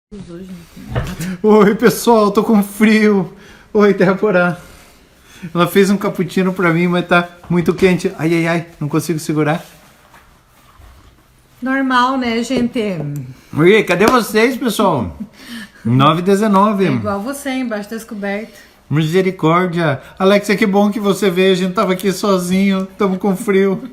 Hoje não tem nada. Oi, pessoal, tô com frio. Oi, Débora. Ela fez um cappuccino pra mim, mas tá muito quente. Ai, ai, ai, não consigo segurar. Normal, né, gente? Oi, cadê vocês, pessoal? 9h19. É igual você, embaixo das cobertas. Misericórdia. Alexia, que bom que você veio. A gente tava aqui sozinho, tamo com frio.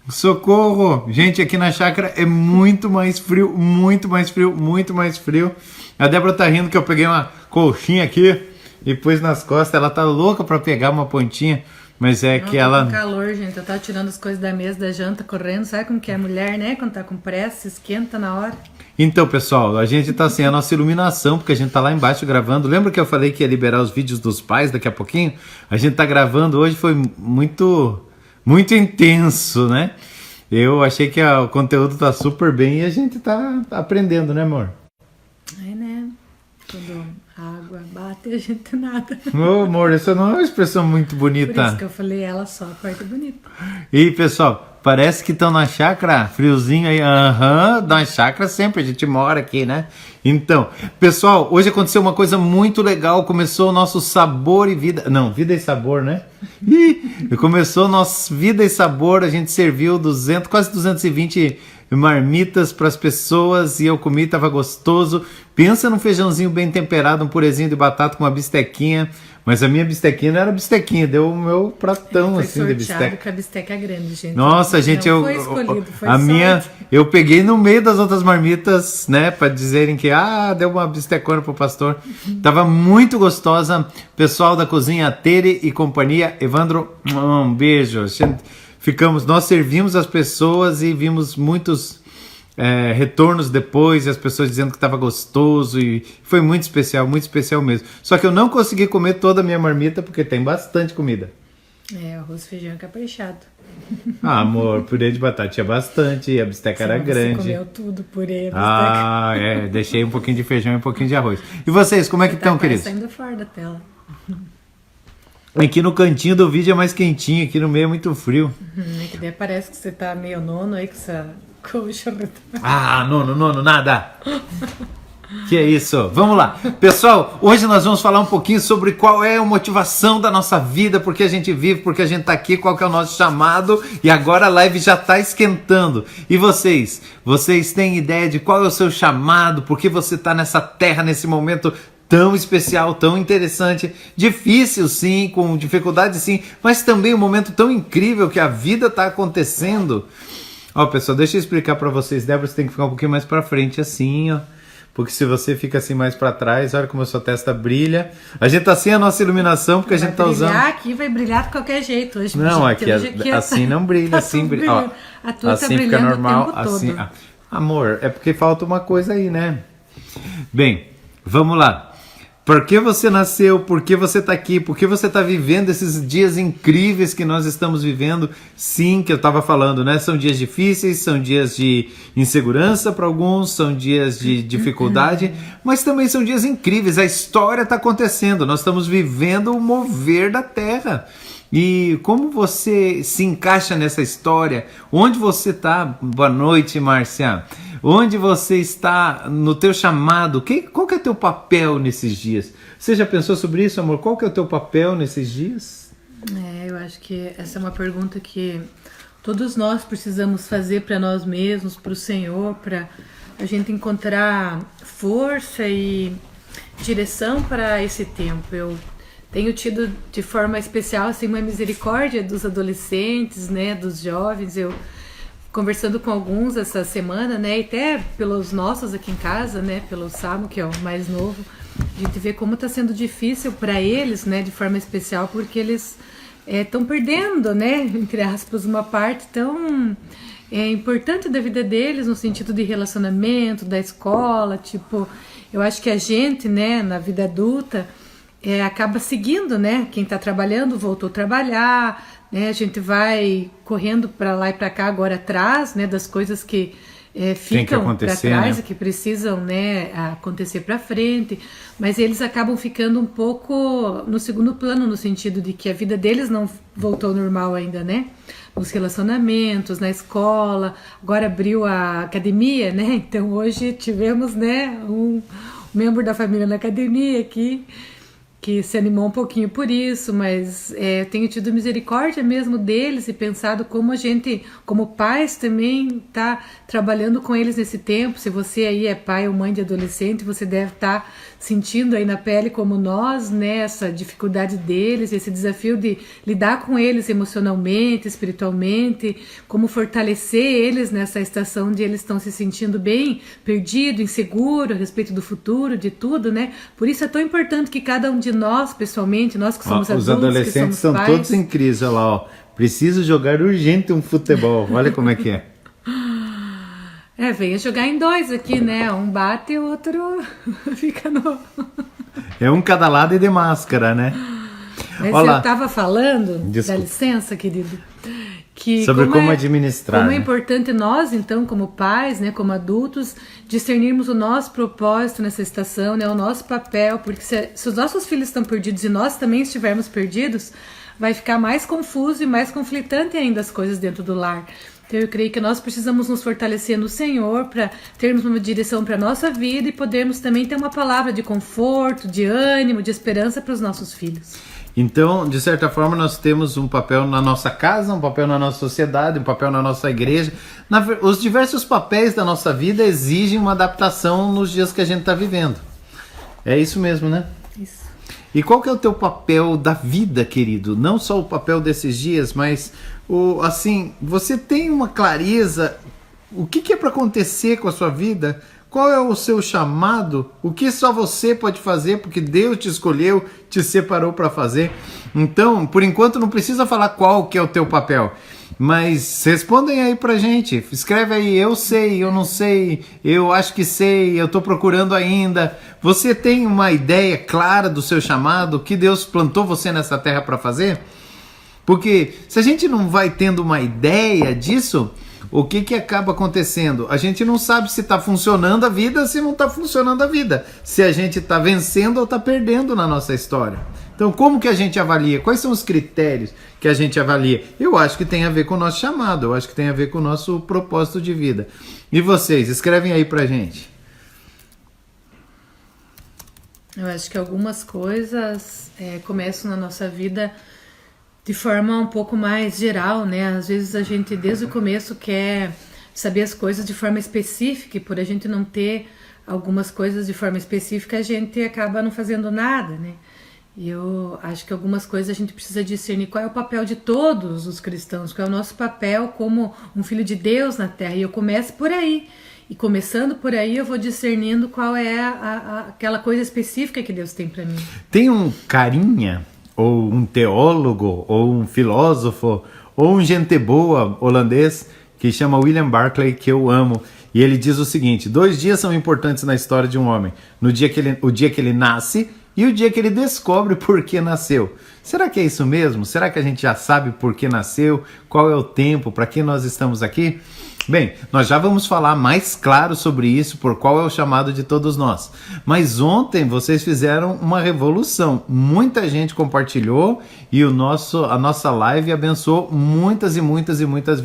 Socorro! Gente, aqui na chácara é muito mais frio, muito mais frio, muito mais frio. A Débora tá rindo que eu peguei uma colchinha aqui e pus nas costas. Ela tá louca pra pegar uma pontinha, mas é que ela... Com calor, gente. Eu tava tirando as coisas da mesa da janta, correndo. Sabe como que é a mulher, né? Quando tá com pressa, esquenta na hora. Então, pessoal, a gente tá sem a nossa iluminação, porque a gente tá lá embaixo gravando. Lembra que eu falei que ia liberar os vídeos dos pais daqui a pouquinho? A gente tá gravando hoje, foi muito intenso, né? Eu achei que o conteúdo tá super bem e a gente tá aprendendo, né, amor? É, né? Quando a água bate, a gente nada. Ô, amor, essa não é uma expressão muito bonita. Por isso que eu falei ela só, a parte bonita. E, pessoal, parece que estão na chácara, friozinho aí. Aham, na chácara sempre, a gente mora aqui, né? Então, pessoal, hoje aconteceu uma coisa muito legal. Começou o nosso Sabor e Vida... Não, Vida e Sabor, né? Começou o nosso Vida e Sabor. A gente serviu quase 220 marmitas para as pessoas e eu comi, tava gostoso. Pensa num feijãozinho bem temperado, um purezinho de batata com uma bistequinha. Mas a minha bistequinha não era bistequinha, deu o meu pratão assim de bisteca. Com a bisteca grande, gente. Nossa, gente, não foi escolhido, foi a sorte. minha eu peguei no meio das outras marmitas, né, para dizerem que deu uma bistecona pro pastor. Tava muito gostosa. Pessoal da cozinha Tere e companhia, Evandro, um beijo. Nós servimos as pessoas e vimos muitos retornos depois, e as pessoas dizendo que estava gostoso e foi muito especial mesmo. Só que eu não consegui comer toda a minha marmita porque tem bastante comida. Arroz, feijão e caprichado. Amor, purê de batata tinha bastante, a bisteca era grande. Você comeu tudo, purê, bisteca. Deixei um pouquinho de feijão e um pouquinho de arroz. E vocês, como é que estão, queridos? Saindo fora da tela. Aqui no cantinho do vídeo é mais quentinho, aqui no meio é muito frio. Que daí parece que você tá meio nono aí com essa coxa. Nono, nada. Que é isso? Vamos lá. Pessoal, hoje nós vamos falar um pouquinho sobre qual é a motivação da nossa vida, porque a gente vive, porque a gente tá aqui, qual que é o nosso chamado, e agora a live já tá esquentando. E vocês? Vocês têm ideia de qual é o seu chamado? Por que você tá nessa terra, nesse momento tão especial, tão interessante, difícil sim, com dificuldade sim, mas também um momento tão incrível que a vida tá acontecendo. Ó, pessoal, deixa eu explicar pra vocês. Débora, você tem que ficar um pouquinho mais pra frente assim, ó. Porque se você fica assim mais pra trás, olha como a sua testa brilha. A gente tá sem a nossa iluminação porque a gente tá usando... Vai brilhar aqui, vai brilhar de qualquer jeito hoje. Não, aqui assim não brilha, assim brilha. Ó, a tua assim tá fica brilhando normal, o tempo assim. todo. Amor, é porque falta uma coisa aí, né? Bem, vamos lá. Por que você nasceu? Por que você está aqui? Por que você está vivendo esses dias incríveis que nós estamos vivendo? Sim, que eu estava falando, né? São dias difíceis, são dias de insegurança para alguns, são dias de dificuldade, mas também são dias incríveis. A história está acontecendo, nós estamos vivendo o mover da terra. E como você se encaixa nessa história? Onde você está? Boa noite, Márcia. Onde você está no teu chamado? Qual que é o teu papel nesses dias? Você já pensou sobre isso, amor? Qual que é o teu papel nesses dias? Eu acho que essa é uma pergunta que todos nós precisamos fazer para nós mesmos, para o Senhor, para a gente encontrar força e direção para esse tempo. Eu tenho tido de forma especial assim, uma misericórdia dos adolescentes, né, dos jovens. Eu conversando com alguns essa semana, né, e até pelos nossos aqui em casa, né, pelo Samu, que é o mais novo, a gente vê como está sendo difícil para eles, né, de forma especial, porque eles estão perdendo, né, entre aspas, uma parte tão importante da vida deles, no sentido de relacionamento, da escola. Tipo, eu acho que a gente, né, na vida adulta, acaba seguindo, né, quem está trabalhando voltou a trabalhar, né, a gente vai correndo para lá e para cá agora atrás, né, das coisas que ficam para trás, né, que precisam, né, acontecer para frente, mas eles acabam ficando um pouco no segundo plano, no sentido de que a vida deles não voltou ao normal ainda, né? nos relacionamentos, na escola. Agora abriu a academia, né? Então hoje tivemos, né, um membro da família na academia aqui, que se animou um pouquinho por isso, mas tenho tido misericórdia mesmo deles e pensado como a gente, como pais também, está trabalhando com eles nesse tempo. Se você aí é pai ou mãe de adolescente, você deve estar sentindo aí na pele como nós, né, essa dificuldade deles, esse desafio de lidar com eles emocionalmente, espiritualmente, como fortalecer eles nessa estação onde eles estão se sentindo bem perdido, inseguro a respeito do futuro, de tudo, né? Por isso é tão importante que cada um de nós, pessoalmente, nós que somos adultos, os adolescentes que somos estão pais, todos em crise, olha lá, ó. Preciso jogar urgente um futebol. Olha como é que é. Venha jogar em dois aqui, né? Um bate e o outro fica no... É um cada lado e de máscara, né? Mas Olá. eu estava falando, Desculpa. dá licença, querido, que sobre como administrar. Como é né? importante nós, então, como pais, né, como adultos, discernirmos o nosso propósito nessa estação, né, o nosse papel, porque se os nossos filhos estão perdidos e nós também estivermos perdidos, vai ficar mais confuso e mais conflitante ainda as coisas dentro do lar. Então eu creio que nós precisamos nos fortalecer no Senhor para termos uma direção para a nossa vida e podermos também ter uma palavra de conforto, de ânimo, de esperança para os nossos filhos. Então, de certa forma, nós temos um papel na nossa casa, um papel na nossa sociedade, um papel na nossa igreja. Os diversos papéis da nossa vida exigem uma adaptação nos dias que a gente está vivendo. É isso mesmo, né? Isso. E qual que é o teu papel da vida, querido? Não só o papel desses dias, mas assim, você tem uma clareza, o que é para acontecer com a sua vida? Qual é o seu chamado? O que só você pode fazer porque Deus te escolheu, te separou para fazer? Então, por enquanto não precisa falar qual que é o teu papel, mas respondem aí pra gente. Escreve aí, eu sei, eu não sei, eu acho que sei, eu tô procurando ainda. Você tem uma ideia clara do seu chamado, o que Deus plantou você nessa terra para fazer? Porque se a gente não vai tendo uma ideia disso, o que acaba acontecendo? A gente não sabe se está funcionando a vida, se não está funcionando a vida. Se a gente está vencendo ou está perdendo na nossa história. Então, como que a gente avalia? Quais são os critérios que a gente avalia? Eu acho que tem a ver com o nosso chamado, eu acho que tem a ver com o nosso propósito de vida. E vocês, escrevem aí pra gente. Eu acho que algumas coisas começam na nossa vida de forma um pouco mais geral, né? Às vezes a gente desde o começo quer saber as coisas de forma específica e por a gente não ter algumas coisas de forma específica a gente acaba não fazendo nada, né? E eu acho que algumas coisas a gente precisa discernir qual é o papel de todos os cristãos, qual é o nosso papel como um filho de Deus na Terra. E eu começo por aí. E começando por aí eu vou discernindo qual é aquela coisa específica que Deus tem para mim. Tem um carinha, ou um teólogo, ou um filósofo, ou um gente boa holandês, que chama William Barclay, que eu amo. E ele diz o seguinte: 2 dias são importantes na história de um homem. O dia que ele nasce e o dia que ele descobre por que nasceu. Será que é isso mesmo? Será que a gente já sabe por que nasceu? Qual é o tempo? Para que nós estamos aqui? Bem, nós já vamos falar mais claro sobre isso, por qual é o chamado de todos nós. Mas ontem vocês fizeram uma revolução. Muita gente compartilhou e a nossa live abençoou muitas e muitas e muitas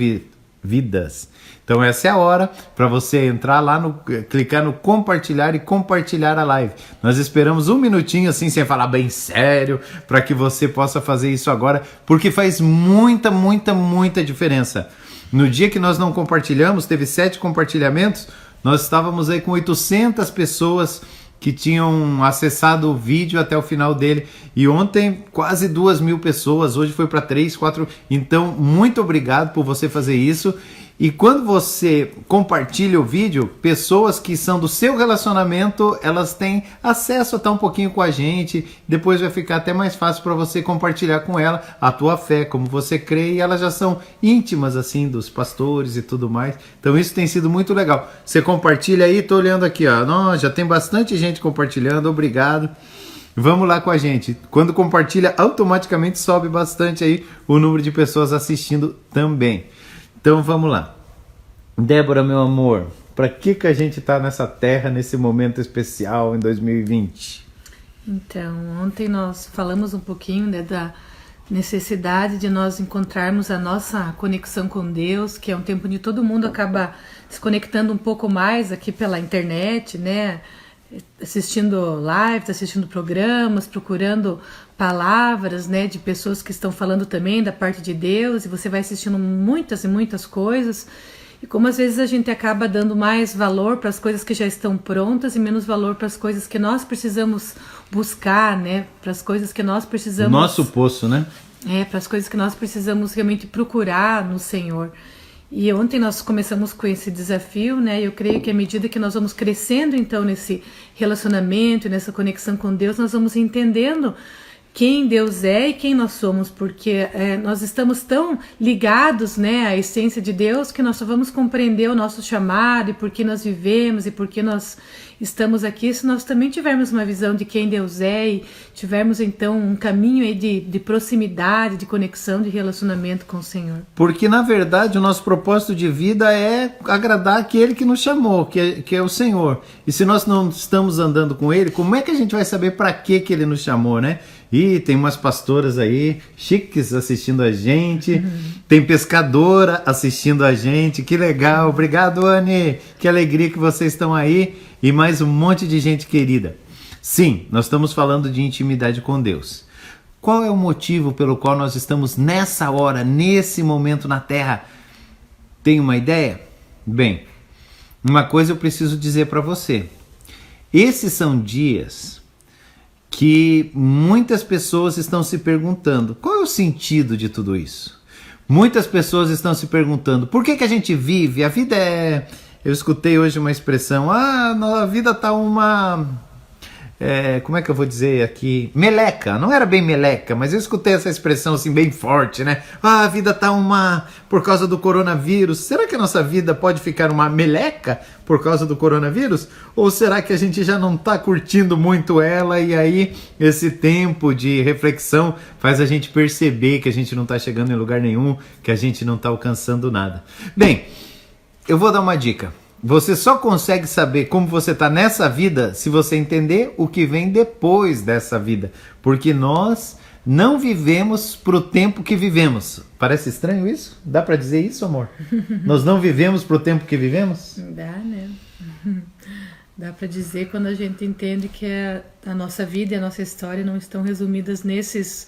vidas. Então essa é a hora para você entrar lá, clicar no compartilhar e compartilhar a live. Nós esperamos 1 minutinho assim, sem falar bem sério, para que você possa fazer isso agora, porque faz muita, muita, muita diferença. No dia que nós não compartilhamos, teve 7 compartilhamentos, nós estávamos aí com 800 pessoas que tinham acessado o vídeo até o final dele, e ontem quase 2.000 pessoas, hoje foi para 3, 4, então muito obrigado por você fazer isso. E quando você compartilha o vídeo, pessoas que são do seu relacionamento, elas têm acesso a estar um pouquinho com a gente, depois vai ficar até mais fácil para você compartilhar com ela a tua fé, como você crê, e elas já são íntimas assim dos pastores e tudo mais. Então isso tem sido muito legal. Você compartilha aí, tô olhando aqui, ó. Nossa, já tem bastante gente compartilhando, obrigado. Vamos lá com a gente. Quando compartilha, automaticamente sobe bastante aí o número de pessoas assistindo também. Então vamos lá. Débora, meu amor, para que a gente está nessa terra, nesse momento especial em 2020? Então, ontem nós falamos um pouquinho, né, necessidade de nós encontrarmos a nossa conexão com Deus, que é um tempo onde todo mundo acaba se conectando um pouco mais aqui pela internet, né? Assistindo lives, assistindo programas, procurando palavras, né, de pessoas que estão falando também da parte de Deus, e você vai assistindo muitas e muitas coisas, e como às vezes a gente acaba dando mais valor para as coisas que já estão prontas e menos valor para as coisas que nós precisamos buscar, né, para as coisas que nós precisamos... Nosso poço, né? Para as coisas que nós precisamos realmente procurar no Senhor. E ontem nós começamos com esse desafio, né? Eu creio que à medida que nós vamos crescendo então nesse relacionamento, nessa conexão com Deus, nós vamos entendendo quem Deus é e quem nós somos, porque nós estamos tão ligados, né, à essência de Deus, que nós só vamos compreender o nosso chamado e por que nós vivemos e por que nós estamos aqui, se nós também tivermos uma visão de quem Deus é e tivermos então um caminho aí de proximidade, de conexão, de relacionamento com o Senhor. Porque na verdade o nosso propósito de vida é agradar aquele que nos chamou, que é o Senhor. E se nós não estamos andando com Ele, como é que a gente vai saber para que Ele nos chamou, né? E tem umas pastoras aí chiques assistindo a gente, tem pescadora assistindo a gente, que legal, obrigado Anne, que alegria que vocês estão aí, e mais um monte de gente querida. Sim, nós estamos falando de intimidade com Deus. Qual é o motivo pelo qual nós estamos nessa hora, nesse momento na Terra? Tem uma ideia? Bem, uma coisa eu preciso dizer para você. Esses são dias que muitas pessoas estão se perguntando, qual é o sentido de tudo isso? Muitas pessoas estão se perguntando, por que a gente vive? A vida é... Eu escutei hoje uma expressão, a vida tá uma... como é que eu vou dizer aqui? Meleca, não era bem meleca, mas eu escutei essa expressão assim bem forte, né? A vida tá uma... por causa do coronavírus. Será que a nossa vida pode ficar uma meleca por causa do coronavírus? Ou será que a gente já não tá curtindo muito ela e aí esse tempo de reflexão faz a gente perceber que a gente não tá chegando em lugar nenhum, que a gente não tá alcançando nada? Bem, eu vou dar uma dica. Você só consegue saber como você está nessa vida se você entender o que vem depois dessa vida. Porque nós não vivemos para o tempo que vivemos. Parece estranho isso? Dá para dizer isso, amor? Nós não vivemos para o tempo que vivemos? Dá, né? Dá para dizer quando a gente entende que a nossa vida e a nossa história não estão resumidas nesses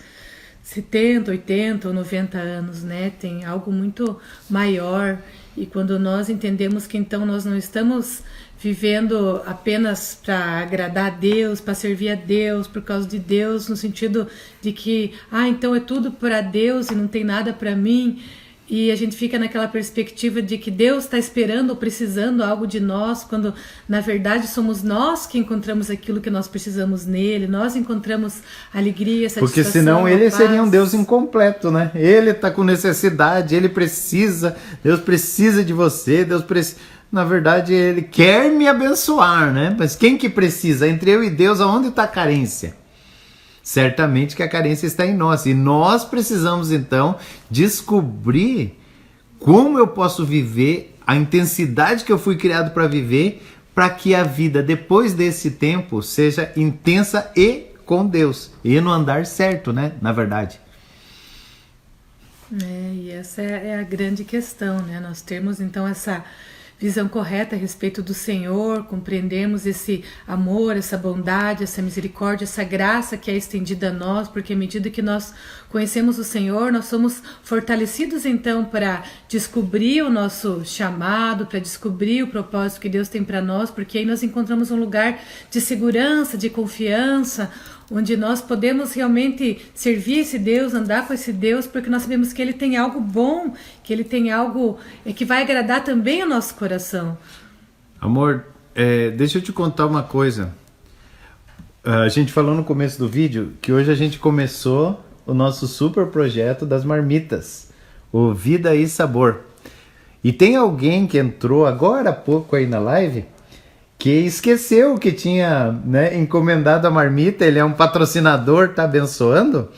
70, 80 ou 90 anos, né? Tem algo muito maior. E quando nós entendemos que então nós não estamos vivendo apenas para agradar a Deus, para servir a Deus, por causa de Deus, no sentido de que, então é tudo para Deus e não tem nada para mim, e a gente fica naquela perspectiva de que Deus está esperando ou precisando algo de nós, quando na verdade somos nós que encontramos aquilo que nós precisamos nele, nós encontramos alegria, satisfação. Porque senão ele seria um Deus incompleto, né? Ele está com necessidade, ele precisa, Deus precisa de você, na verdade ele quer me abençoar, né? Mas quem que precisa? Entre eu e Deus, aonde está a carência? Certamente que a carência está em nós. E nós precisamos, então, descobrir como eu posso viver, a intensidade que eu fui criado para viver, para que a vida, depois desse tempo, seja intensa e com Deus. E no andar certo, né? Na verdade. E essa é a grande questão, né? Nós temos, então, essa visão correta a respeito do Senhor, compreendemos esse amor, essa bondade, essa misericórdia, essa graça que é estendida a nós, porque à medida que nós conhecemos o Senhor, nós somos fortalecidos então para descobrir o nosso chamado, para descobrir o propósito que Deus tem para nós, porque aí nós encontramos um lugar de segurança, de confiança, onde nós podemos realmente servir esse Deus, andar com esse Deus, porque nós sabemos que Ele tem algo bom, que Ele tem algo que vai agradar também o nosso coração. Amor, deixa eu te contar uma coisa. A gente falou no começo do vídeo que hoje a gente começou o nosso super projeto das marmitas, o Vida e Sabor. E tem alguém que entrou agora há pouco aí na live que esqueceu que tinha, né, encomendado a marmita. Ele é um patrocinador, tá abençoando,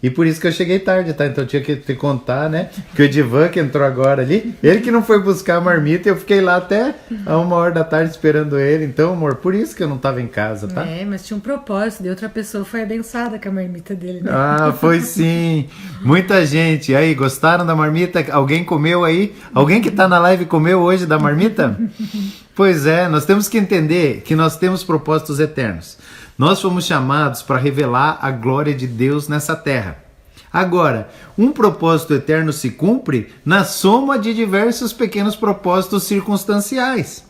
E por isso que eu cheguei tarde, tá? Então eu tinha que te contar, né? Que o Edivan, que entrou agora ali, ele que não foi buscar a marmita, eu fiquei lá até a 1h da tarde esperando ele. Então, amor, por isso que eu não tava em casa, tá? Mas tinha um propósito, de outra pessoa foi abençoada com a marmita dele, né? Ah, foi sim. Muita gente. Aí, gostaram da marmita? Alguém comeu aí? Alguém que tá na live comeu hoje da marmita? Pois é, nós temos que entender que nós temos propósitos eternos. Nós fomos chamados para revelar a glória de Deus nessa terra. Agora, um propósito eterno se cumpre na soma de diversos pequenos propósitos circunstanciais.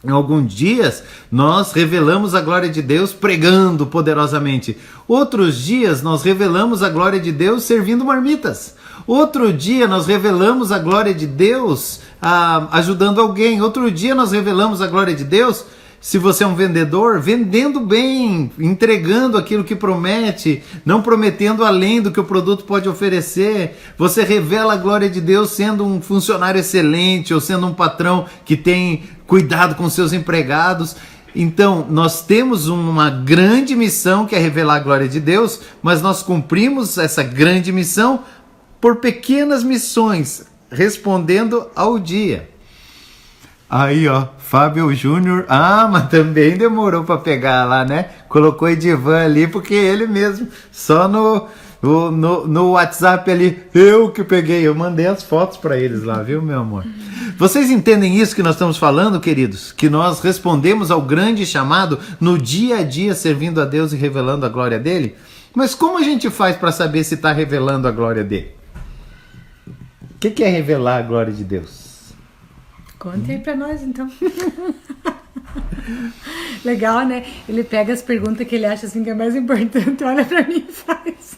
Em alguns dias, nós revelamos a glória de Deus pregando poderosamente. Outros dias, nós revelamos a glória de Deus servindo marmitas. Outro dia, nós revelamos a glória de Deus ajudando alguém. Outro dia, nós revelamos a glória de Deus, se você é um vendedor, vendendo bem, entregando aquilo que promete, não prometendo além do que o produto pode oferecer. Você revela a glória de Deus sendo um funcionário excelente ou sendo um patrão que tem cuidado com seus empregados. Então, nós temos uma grande missão que é revelar a glória de Deus, mas nós cumprimos essa grande missão por pequenas missões, respondendo ao dia. Aí, ó, Fábio Júnior, mas também demorou para pegar lá, né? Colocou Edivan ali, porque ele mesmo, só no WhatsApp ali, eu que peguei, eu mandei as fotos para eles lá, viu, meu amor? Vocês entendem isso que nós estamos falando, queridos? Que nós respondemos ao grande chamado no dia a dia, servindo a Deus e revelando a glória dele? Mas como a gente faz para saber se está revelando a glória dele? O que é revelar a glória de Deus? Conta aí pra nós, então. Legal, né? Ele pega as perguntas que ele acha assim que é mais importante, olha pra mim e faz.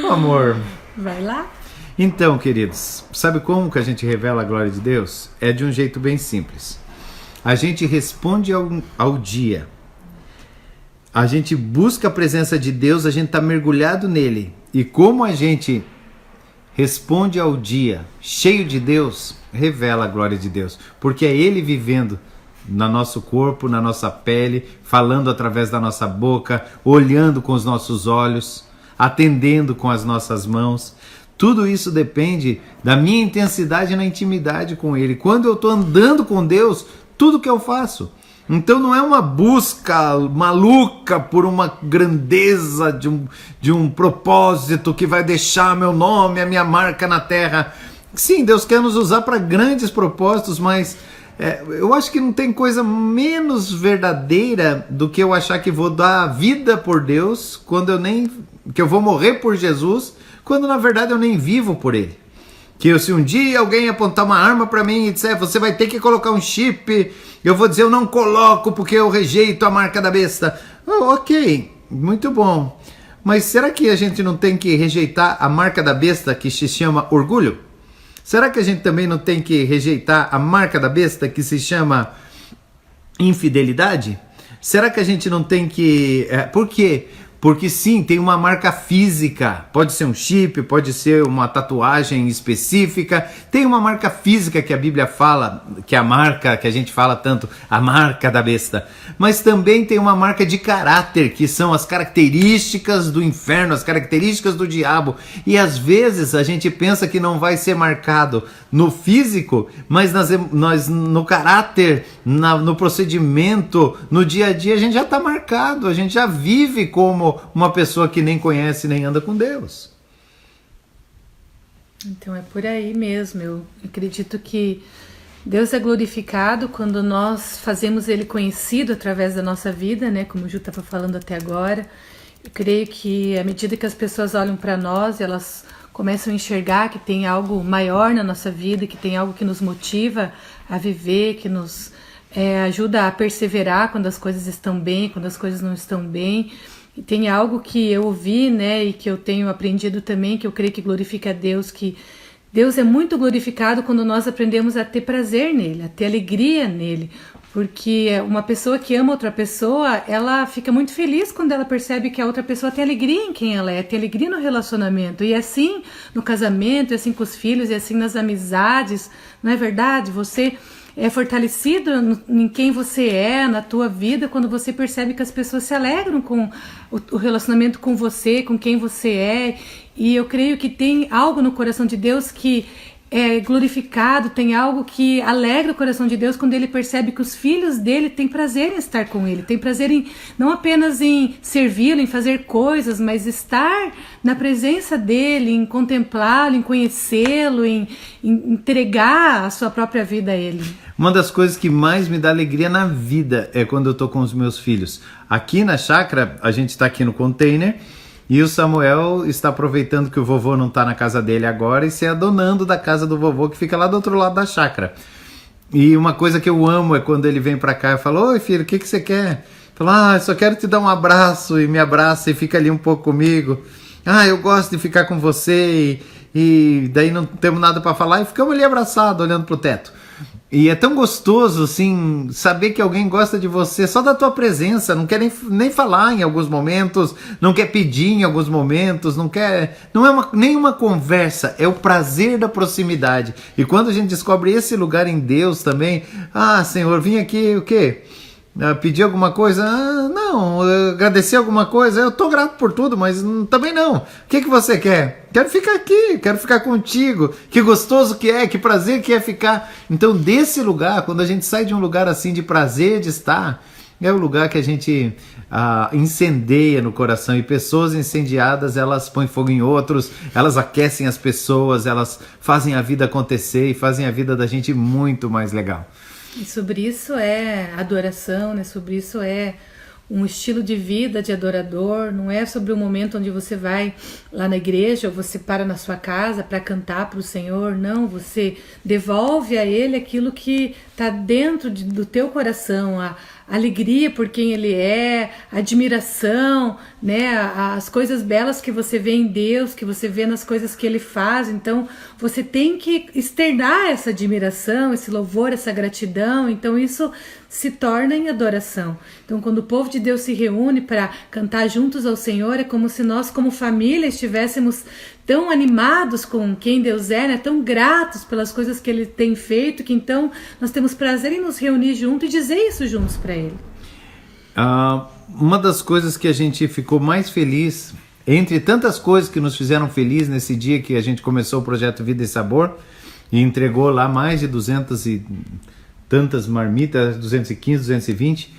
Amor. Vai lá. Então, queridos, sabe como que a gente revela a glória de Deus? É de um jeito bem simples. A gente responde ao dia. A gente busca a presença de Deus, a gente tá mergulhado nele. E como a gente responde ao dia cheio de Deus, revela a glória de Deus, porque é Ele vivendo no nosso corpo, na nossa pele, falando através da nossa boca, olhando com os nossos olhos, atendendo com as nossas mãos. Tudo isso depende da minha intensidade na intimidade com Ele. Quando eu estou andando com Deus, tudo que eu faço. Então não é uma busca maluca por uma grandeza de um propósito que vai deixar meu nome, a minha marca na terra. Sim, Deus quer nos usar para grandes propósitos, mas eu acho que não tem coisa menos verdadeira do que eu achar que vou dar a vida por Deus, que eu vou morrer por Jesus, quando na verdade eu nem vivo por Ele. Que se um dia alguém apontar uma arma para mim e disser, você vai ter que colocar um chip, eu vou dizer, eu não coloco porque eu rejeito a marca da besta. Ok, muito bom. Mas será que a gente não tem que rejeitar a marca da besta que se chama orgulho? Será que a gente também não tem que rejeitar a marca da besta que se chama infidelidade? Será que a gente não tem que... Por quê? Porque sim, tem uma marca física, pode ser um chip, pode ser uma tatuagem específica, tem uma marca física que a Bíblia fala, que é a marca que a gente fala tanto, a marca da besta, mas também tem uma marca de caráter, que são as características do inferno, as características do diabo, e às vezes a gente pensa que não vai ser marcado no físico, mas no caráter, no procedimento, no dia a dia a gente já está marcado, a gente já vive como uma pessoa que nem conhece nem anda com Deus. Então é por aí mesmo. Eu acredito que Deus é glorificado quando nós fazemos Ele conhecido através da nossa vida, né? Como o Ju estava falando até agora. Eu creio que à medida que as pessoas olham para nós, elas começam a enxergar que tem algo maior na nossa vida, que tem algo que nos motiva a viver, que nos ajuda a perseverar quando as coisas estão bem, quando as coisas não estão bem. E tem algo que eu ouvi, né, e que eu tenho aprendido também, que eu creio que glorifica a Deus, que Deus é muito glorificado quando nós aprendemos a ter prazer nele, a ter alegria nele, porque uma pessoa que ama outra pessoa, ela fica muito feliz quando ela percebe que a outra pessoa tem alegria em quem ela é, tem alegria no relacionamento, e assim no casamento, e assim com os filhos, e assim nas amizades, não é verdade? Você é fortalecido em quem você é, na tua vida, quando você percebe que as pessoas se alegram com o relacionamento com você, com quem você é. E eu creio que tem algo no coração de Deus que é glorificado, tem algo que alegra o coração de Deus quando ele percebe que os filhos dele têm prazer em estar com ele, têm prazer em, não apenas em servi-lo, em fazer coisas, mas estar na presença dele, em contemplá-lo, em conhecê-lo, em entregar a sua própria vida a ele. Uma das coisas que mais me dá alegria na vida é quando eu tô com os meus filhos. Aqui na chácara, a gente está aqui no container, e o Samuel está aproveitando que o vovô não está na casa dele agora e se adonando da casa do vovô que fica lá do outro lado da chácara. E uma coisa que eu amo é quando ele vem para cá e fala: oi filho, o que você quer? Fala: eu só quero te dar um abraço, e me abraça e fica ali um pouco comigo. Eu gosto de ficar com você, e daí não temos nada para falar e ficamos ali abraçados olhando pro teto. E é tão gostoso, assim, saber que alguém gosta de você só da tua presença, não quer nem falar em alguns momentos, não quer pedir em alguns momentos, não é nenhuma conversa, é o prazer da proximidade. E quando a gente descobre esse lugar em Deus também, Senhor, vim aqui o quê? Pedir alguma coisa? Não. Agradecer alguma coisa? Eu tô grato por tudo, mas também não. O que você quer? Quero ficar aqui, quero ficar contigo. Que gostoso que é, que prazer que é ficar. Então, desse lugar, quando a gente sai de um lugar assim de prazer de estar, é o lugar que a gente incendeia no coração. E pessoas incendiadas, elas põem fogo em outros, elas aquecem as pessoas, elas fazem a vida acontecer e fazem a vida da gente muito mais legal. E sobre isso é adoração, né? Sobre isso é um estilo de vida de adorador. Não é sobre o momento onde você vai lá na igreja ou você para na sua casa para cantar para o Senhor. Não, você devolve a Ele aquilo que está dentro do teu coração, a alegria por quem Ele é, a admiração, né? As coisas belas que você vê em Deus, que você vê nas coisas que Ele faz. Então você tem que externar essa admiração, esse louvor, essa gratidão. Então isso se torna em adoração. Então quando o povo de Deus se reúne para cantar juntos ao Senhor, é como se nós como família estivéssemos tão animados com quem Deus é, né? Tão gratos pelas coisas que Ele tem feito, que então nós temos prazer em nos reunir juntos e dizer isso juntos para Ele. Uma das coisas que a gente ficou mais feliz, entre tantas coisas que nos fizeram feliz nesse dia que a gente começou o projeto Vida e Sabor e entregou lá mais de 200 e tantas marmitas, 215, 220,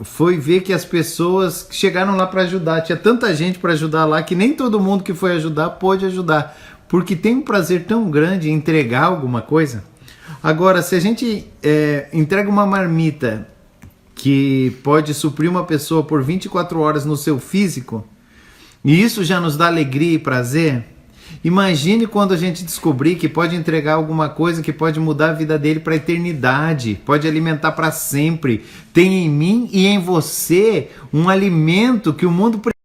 foi ver que as pessoas chegaram lá para ajudar. Tinha tanta gente para ajudar lá que nem todo mundo que foi ajudar pôde ajudar, porque tem um prazer tão grande em entregar alguma coisa. Agora, se a gente entrega uma marmita que pode suprir uma pessoa por 24 horas no seu físico, e isso já nos dá alegria e prazer, imagine quando a gente descobrir que pode entregar alguma coisa que pode mudar a vida dele para a eternidade, pode alimentar para sempre. Tem em mim e em você um alimento que o mundo precisa.